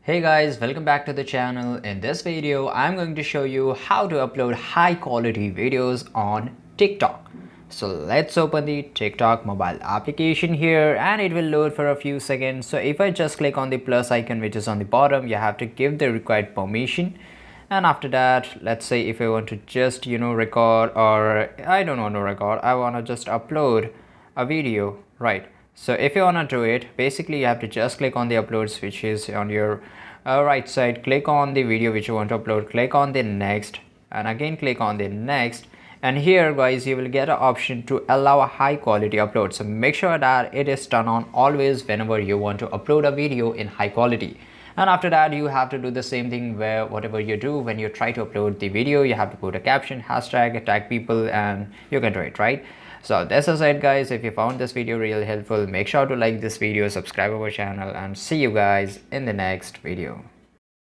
Hey guys, welcome back to the channel. In this video, I'm going to show you how to upload high quality videos on TikTok. So let's open the TikTok mobile application here and it will load for a few seconds. So if I just click on the plus icon which is on the bottom, you have to give the required permission. And after that, let's say if I want to just record, or I don't want to record, I want to just upload a video, right? So if you want to do it, basically you have to just click on the upload switch is on your right side, click on the video which you want to upload, click on the next, and again click on the next. And here guys, you will get an option to allow a high quality upload. So make sure that it is turned on always whenever you want to upload a video in high quality. And after that, you have to do the same thing where whatever you do when you try to upload the video, you have to put a caption, hashtag, tag people, and you can do it, right? So this is it guys. If you found this video really helpful, make sure to like this video, subscribe our channel, and see you guys in the next video.